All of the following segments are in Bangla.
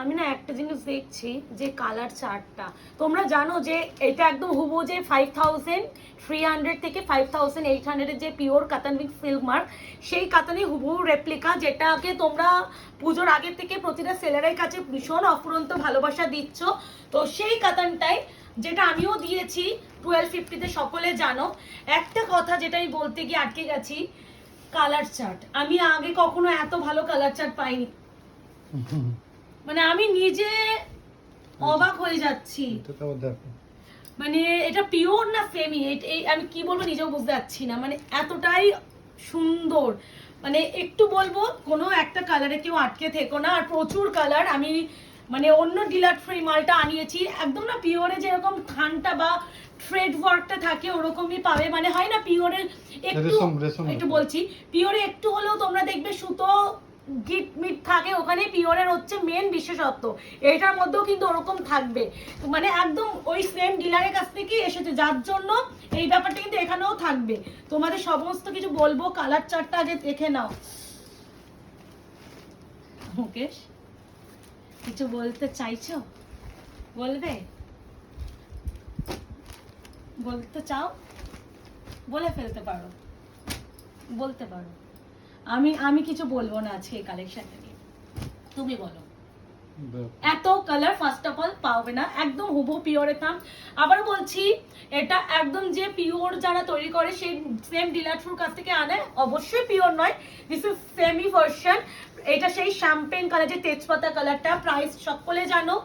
আমি না একটা জিনিস দেখছি যে কালার চার্টটা, তোমরা জানো যে এটা একদম হুবহু যে 5300 থেকে 5800 যে পিওর কাতান উইথ সিল্ক মার্ক, সেই কাতানই হুবহু রেপ্লিকা, যেটাকে তোমরা পুজোর আগে থেকে প্রতিটা সেলারের কাছে ভীষণ অফুরন্ত ভালোবাসা দিচ্ছ। তো সেই কাতানটাই যেটা আমিও দিয়েছি 1250-তে, সকলে জানো। একটা কথা যেটা আমি বলতে গিয়ে আটকে গেছি, কালার চার্ট। আমি আগে কখনো এত ভালো কালার চার্ট পাইনি, মানে আমি নিজে অবাক হয়ে যাচ্ছি। মানে এটা পিওর না সেমি, আমি কি বলবো নিজেও বুঝতে পারছি না, মানে এতটাই সুন্দর। মানে একটু বলবো কোনো একটা কালারে কেউ আটকে থেকো না। আর প্রচুর কালার, আমি মানে অন্য ডিলার ফ্রি মালটা আনিয়েছি, একদম না পিওরে যেরকম খানটা বা থ্রেড ওয়ার্কটা থাকে ওরকমই পাবে। মানে হয় না পিওরের একটু বলছি, পিওরে একটু হলেও তোমরা দেখবে সুতো গিট মিট থাকে, ওখানে পিওরের হচ্ছে মেন বিশেষত্ব। এটার মধ্যেও কিন্তু ওরকম থাকবে, মানে একদম ওই সেম ডিলারের কাছ থেকেই এসেছে, যার জন্য এই ব্যাপারটা কিন্তু এখানেও থাকবে। তোমাদের সমস্ত কিছু বলবো, কালার চার্টটা আগে দেখে নাও। মুকেশ কিছু বলতে চাইছো? বলবে? বলতে চাও? বলে ফেলতে পারো, বলতে পারো। আমি কিছু বলবো না আজকে এই কালেকশনটা নিয়ে, তুমি বলো। এত কালার ফার্স্ট অফ অল পাবে না, একদম হুবহু পিওরে থাম। আবার বলছি, এটা একদম যে পিওর যারা তৈরি করে সেই সেম ডিলারফুর কাছ থেকে আনে, অবশ্যই পিওর নয়, দিস ইজ সেমি ভার্সন। এটা সেই শ্যাম্পেন কালার, যে তেজপাতা কালারটা, প্রাইস সকলে জানো।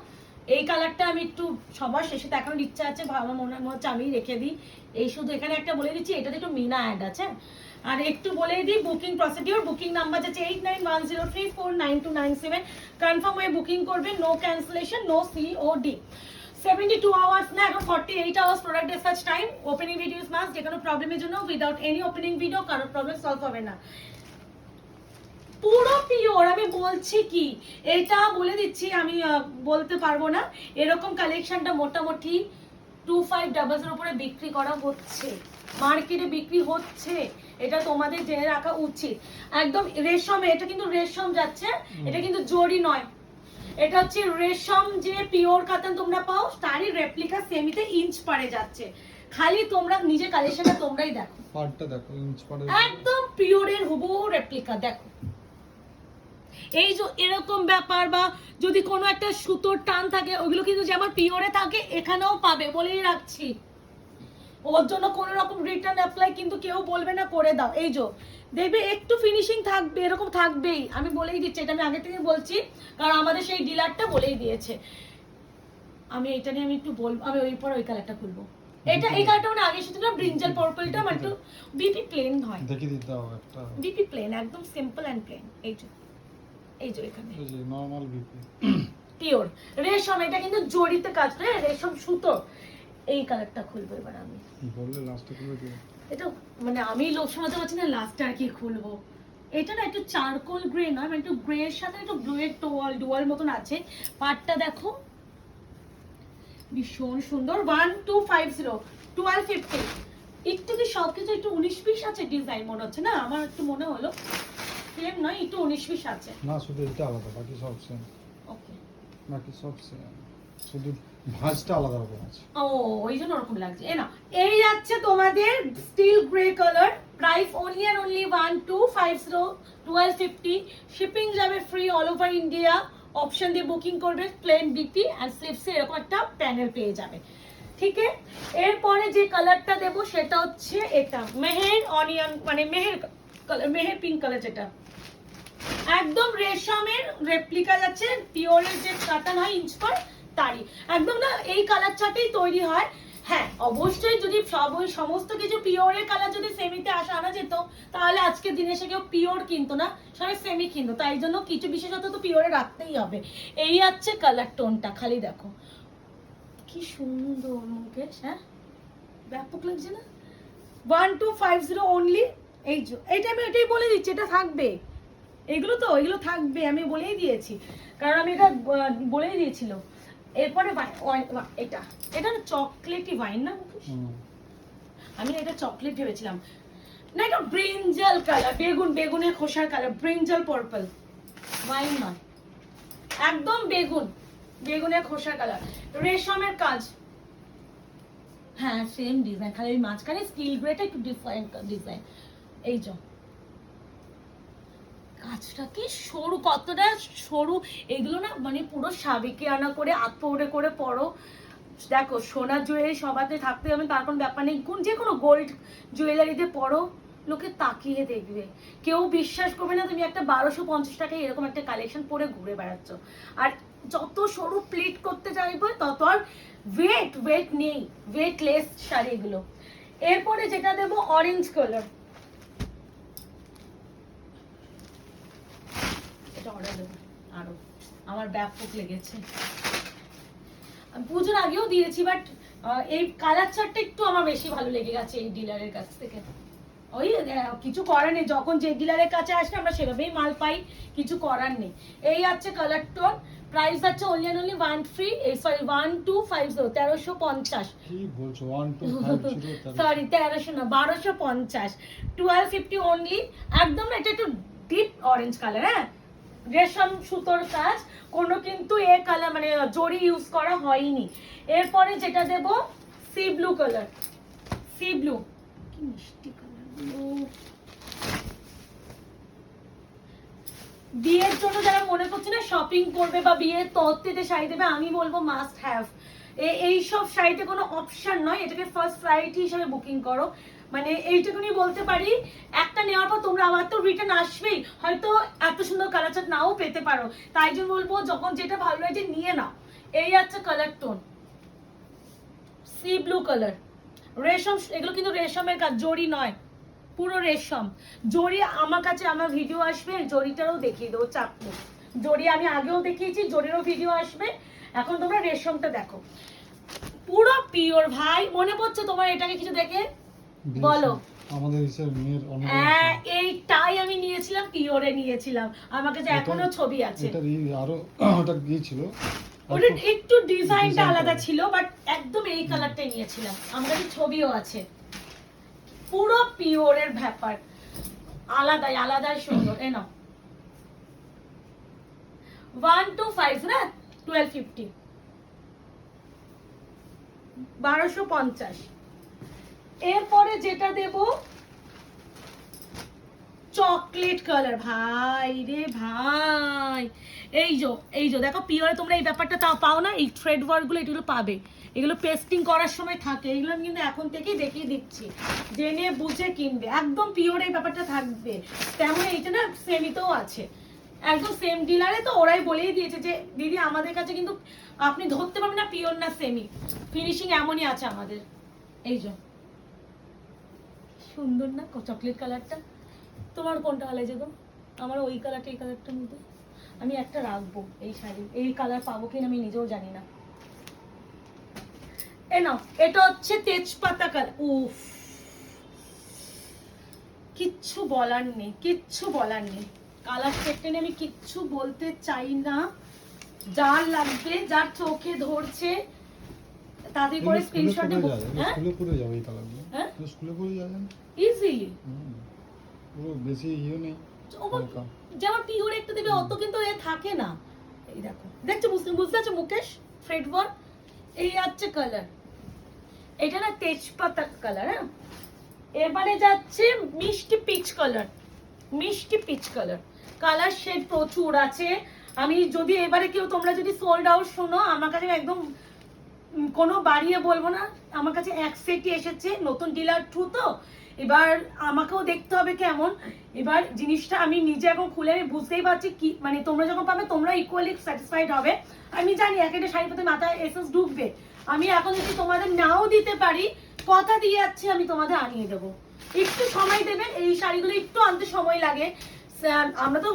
এই কালারটা আমি একটু সবার শেষে দেখানোর ইচ্ছা আছে, আমার মনে হচ্ছে আমি রেখে দিই। এই শুধু এখানে একটা বলে দিচ্ছি, এটাতে একটু মিনা অ্যাড আছে। আর একটু বলে দিই বুকিং প্রসিডিওর, বুকিং নাম্বার আছে 8910349297। কনফার্ম হয়ে বুকিং করবে, no cancellation, no COD. 72 hours না, এখন 48 hours product dispatch time. Opening video is must, যে কোনো প্রবলেমের জন্য উইদাউট এনি ওপেনিং ভিডিও কারোর প্রবলেম সলভ হবে না। পুরো পিওর, আমি বলছি কি, এটা বলে দিচ্ছি, আমি বলতে পারবো না। এরকম কালেকশনটা মোটামুটি 2500 উপরে বিক্রি করা হচ্ছে, মার্কেটে বিক্রি হচ্ছে, এটা তোমাদের জেনে রাখা উচিত। একদম রেশমে, এটা কিন্তু রেশম যাচ্ছে, এটা কিন্তু জরি নয়, এটা হচ্ছে রেশম। যে পিওর কাতান তোমরা পাও তারই রেপ্লিকা সেমিতে ইঞ্চ পারে যাচ্ছে। খালি তোমরা নিজে কালেকশনটা তোমরাই দেখো, পার্টটা দেখো, ইঞ্চ পারে একদম পিওরের হুবহু রেপ্লিকা দেখো। এই যে এরকম ব্যাপার, বা যদি কোনো একটা সুতোর টান থাকে, ওগুলো কিন্তু যেমন পিওরে থাকে এখানেও পাবে, বলেই রাখছি। ওর জন্য কোনো রকম রিটার্ন অ্যাপ্লাই কিন্তু কেউ বলবে না করে দাও। এই যে দেখবে একটু ফিনিশিং থাকবে, এরকম থাকবেই, আমি বলেই দিচ্ছি, এটা আমি আগে থেকে বলছি, কারণ আমাদের সেই ডিলারটা বলেই দিয়েছে। আমি এটা নিয়ে আমি একটু বলবো, আমি ওই পর ওই কালারটা খুলবো। এটা এই কালারটা মানে আগে শুধু না ব্রিঞ্জাল পার্পলটা, মানে একটু বিপি প্লেন হয়, দেখি দিতে দাও একটা বিপি প্লেন, একদম সিম্পল এন্ড প্লেন। এই যে এখানে এই যে নরমাল বিপি পিওর রেশম, এটা কিন্তু জড়িতে কাজ করে, রেশম সুতো। এই কালারটা খুলবো এবার, আমি বললে লাস্টে খুলবে কি, এটা মানে আমি লোক শোনাতে পারছি না, লাস্টে আর কি খুলবো। এটা না একটু চারকোল গ্রে নয়, মানে একটু গ্রে এর সাথে একটু ব্লু এর ডুয়াল মতন আছে। পাটটা দেখো ভীষণ সুন্দর। 1250 1250। একটু কি সবকিছু একটু 19 পিস আছে ডিজাইন মনে হচ্ছে না, আমার একটু মনে হলো সেম নয়, একটু 19 পিস আছে না, শুধু এটা আলাদা, বাকি সব সেম। ওকে, বাকি সব সেম, শুধু ভাঁজটা আলাদা রকম আছে। ও ওই জন্য ওরকম লাগছে। না, এই যাচ্ছে তোমাদের steel grey colour, price only and only 1250 1250। Shipping যাবে free all over India. Option দিয়ে বুকিং করবে, প্লেন বিটি আর স্লিভসে এরকম একটা প্যানেল পেয়ে যাবে। ঠিক আছে, এরপরে যে কালারটা দেবো সেটা হচ্ছে এটা মেহের অনিয়ন, মানে Meher colour, Meher pink colour, যেটা একদম রেশমের রেপ্লিকা যাচ্ছে, পিওরের যে কাতান হয় ইঞ্চ পার তারই একদম না, এই কালার চার্টেই তৈরি হয়। হ্যাঁ অবশ্যই যদি সমস্ত কিছু পিওরের কালার যদি সেমিতে আনা যেত, তাহলে আজকের দিনে এসে কেউ পিওর কিনতো না, সবাই সেমি কিনতো। তাই জন্য কিছু বিশেষত তো পিওরে রাখতেই হবে। এই আছে কালার টোনটা, খালি দেখো কি সুন্দর মুকেশ, হ্যাঁ ব্যাপক লাগছে না। 1250 অনলি। এই যে এইটা আমি এটাই বলে দিচ্ছি, এটা থাকবে, এগুলো থাকবে, আমি বলেই দিয়েছি, কারণ আমি এটা বলেই দিয়েছিল। এরপরে এটা না চকলেটি ওয়াইন না, আমি এটা চকলেট ভেবেছিলাম না, এটা ব্রিঞ্জাল কালার, বেগুনের খোসার কালার, ব্রিঞ্জাল পার্পল, ওয়াইন নয়। একদম বেগুনের খোসা কালার, রেশমের কাজ। হ্যাঁ সেম ডিজাইন, খালি ওই মাঝখানে স্টিল গ্রেটা একটু ডিফারেন্ট ডিজাইন। এই যে কাজটা কি সরু, কতটা সরু এগুলো না, মানে পুরো সাবেকিয়ানা করে আত্মরে করে পরো। দেখো সোনার জুয়েলারি সবাতে থাকতে হবে তার কোনো ব্যাপার নেই, যে কোনো গোল্ড জুয়েলারিতে পরো, লোকে তাকিয়ে দেখবে, কেউ বিশ্বাস করবে না তুমি একটা 1250 টাকায় এরকম একটা কালেকশন পরে ঘুরে বেড়াচ্ছ। আর যত সরু প্লিট করতে চাইবে তত আর ওয়েট নেই, ওয়েটলেস শাড়িগুলো। এরপরে যেটা দেবো অরেঞ্জ কালার, এটা অর্ডার দেবো আরো, আমার ব্যাপক লেগেছে, পুজোর আগেও দিয়েছি, বাট এই কালার চারটা একটু আমার বেশি ভালো লেগে গেছে এই ডিলারের কাছ থেকে। ওই কিছু করার নেই, যখন যে ডিলারের কাছে আসে আমরা সেভাবেই মাল পাই, কিছু করার নেই। এই আছে কালার টোন, প্রাইস আছে অনলি 1350 কি বলছো 1250 সরি 1300 না 1250, 1250 অনলি। একদম এটা একটু ডিপ অরেঞ্জ কালার, হ্যাঁ রেশম সুতোর কাজ, কোনো কিন্তু এ কালার মানে জরি ইউজ করা হয়নি। এরপরে যেটা দেব sea blue colour, sea blue, কি মিষ্টি কালার। বিয়ের জন্য যারা মনে করছে না শপিং করবে বা বিয়ের তত্ত্বেতে শাড়ি দেবে, আমি বলবো মাস্ট হ্যাভ। এইসব শাড়িতে কোনো অপশন নয়, এটাকে ফার্স্ট প্রায়োরিটি হিসেবে বুকিং করো। মানে এইটুকুনি বলতে পারি, একটা নেওয়ার পর তোমরা আবার তো রিটার্ন আসবেই, হয়তো এত সুন্দর কালার চার্ট নাও পেতে পারো, তাই জন্য বলবো যখন যেটা ভালো লাগে নিয়ে নাও। এই আছে colour tone C blue colour, রেশম, এগুলো কিন্তু রেশমের কাজ, জরি নয়, পুরো রেশম। জরি আমার কাছে আমার ভিডিও আসবে, জরিটারও দেখিয়ে দেবো, চাপ নেই, জরি আমি আগেও দেখিয়েছি, জরিরও ভিডিও আসবে। এখন তোমরা রেশমটা দেখো, পুরো পিওর ভাই। মনে পড়ছে তোমার এটাকে কিছু দেখে? বলো। আমাদের হিসেবে মেয়ের অনেক, হ্যাঁ এইটাই আমি নিয়েছিলাম, পিওরে নিয়েছিলাম, আমার কাছে এখনো ছবি আছে। এটা আরো ওটা গিয়েছিল, ওটা একটু ডিজাইনটা আলাদা ছিল, বাট একদম এই কালারটাই নিয়েছিলাম, আমার কাছে ছবিও আছে। পুরো পিওরের ব্যাপার, আলাদাই সুন্দর। এ নাও 125 না 1250, 1250। এরপরে যেটা দেব চকলেট কালার, ভাই রে ভাই, এই যে দেখো পিওরে তোমরা এই ব্যাপারটা তাও পাও না, এই থ্রেড ওয়ার্ক গুলো এগুলো পাবে, এগুলো পেস্টিং করার সময় থাকে, এগুলো আমি কিন্তু এখন থেকেই দেখিয়ে দিচ্ছি, জেনে বুঝে কিনবে, একদম পিওর এই ব্যাপারটা থাকবে। তেমন এইটা না সেমিতেও আছে, একদম সেম ডিলারে তো ওরাই বলেই দিয়েছে যে দিদি আমাদের কাছে কিন্তু আপনি ধরতে পারবেন না পিওর না সেমি, ফিনিশিং এমনই আছে আমাদের। এই যে সুন্দর না চকলেট কালারটা, তোমার কোনটা ভালো লাগে গো? আমার ওই কালারটা, এই কালারটার মধ্যে আমি একটা রাখবো, এই শাড়ি এই কালার পাবো কিনা আমি নিজেও জানি না। এ নাও, এটা হচ্ছে তেজপাতা কালার, উফ কিচ্ছু বলার নেই, কিচ্ছু বলার নেই, কালার সেটটা নিয়ে আমি কিচ্ছু বলতে চাই না। যার লাগবে, যার চোখে ধরছে তাদের করে স্ক্রিনশট নেব। হ্যাঁ স্কুলে পরে যাবে এই কালারগুলো, হ্যাঁ স্কুলে পরে যাবেন ইজিলি, পুরো বেশি ইয়ে নেই, যেমন পিওর একটু দেবে অত কিন্তু এ থাকে না। এই দেখো, দেখছো বুঝতে আছে মুকেশ থ্রেড ওয়ার্ক। এই আছে কালার, এটা না তেজপাতা কালার। হ্যাঁ এবারে যাচ্ছে মিষ্টি পিচ কালার, মিষ্টি পিচ কালার, কালার শেড প্রচুর আছে। আমি যদি এবারে কেউ তোমরা যদি সোল্ড আউট শোনো, আমার কাছে একদম কোনো বাড়িয়ে বলবো না, আমার কাছে এক সেটই এসেছে, নতুন ডিলার থ্রু তো, এবার আমাকেও দেখতে হবে কেমন। এবার জিনিসটা আমি নিজে এখন খুলে আমি বুঝতেই পারছি কি, মানে তোমরা যখন পাবে তোমরা ইকুয়ালি স্যাটিসফাইড হবে। আমি জানি এক একটা শাড়ির প্রতি মাথায় এসেস ঢুকবে, আমি এখন যদি তোমাদের নাও দিতে পারি, কথা দিয়ে যাচ্ছি আমি তোমাদের আনিয়ে দেবো, একটু সময় দেবেন, এই শাড়িগুলো একটু আনতে সময় লাগে। আমরা তো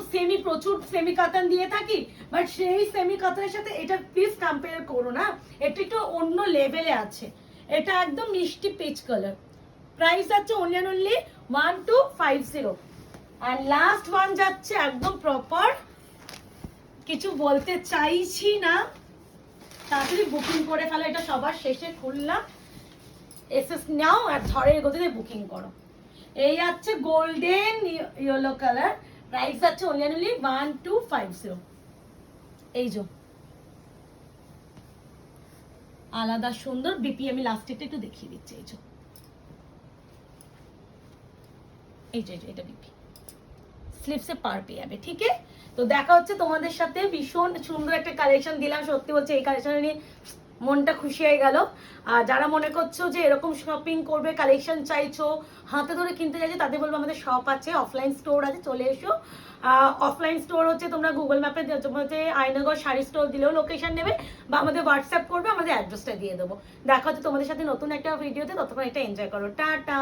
প্রচুর সেমি কাতান দিয়ে থাকি, বাট সেই সেমি কাতানের সাথে এটা প্লিজ কম্পেয়ার করো না, এটা একটু অন্য লেভেলে আছে। এটা একদম মিষ্টি পিচ কালার, প্রাইস আছে অনলি 1250। আর লাস্ট ওয়ান যাচ্ছে একদম প্রপার, কিছু বলতে চাইছি না, তাড়াতাড়ি বুকিং করে ফেলো, এটা সবার শেষে খুললাম, এসএস নাও আর ঝড়ের গতিতে বুকিং করো। এই আছে গোল্ডেন ইয়েলো কালার, প্রাইস আছে অনলি 1250। এই যে আলাদা সুন্দর বিপি, আমি লাস্টেরটা একটু দেখিয়ে দিচ্ছি। এই যে এটা বিপি, স্লিপসে পার পেয়ে যাবে। ঠিক আছে, তো দেখা হচ্ছে তোমাদের সাথে। ভীষণ সুন্দর একটা কালেকশন দিলাম, সত্যি বলছি এই কালেকশন নিয়ে মনটা খুশি হয়ে গেল। আর যারা মনে করছো যে এরকম শপিং করবে, কালেকশন চাইছো, হাতে ধরে কিনতে চাইছো, তাদের বলবো আমাদের শপ আছে, অফলাইন স্টোর আছে, চলে এসো। অফলাইন স্টোর হচ্ছে তোমরা গুগল ম্যাপে হচ্ছে আয়নাগর শাড়ি স্টোর দিলেও লোকেশন নেবে, বা আমাদের হোয়াটসঅ্যাপ করবে, আমাদের অ্যাড্রেসটা দিয়ে দেবো। দেখা হচ্ছে তোমাদের সাথে নতুন একটা ভিডিওতে, ততক্ষণ একটা এনজয় করো, টাটা।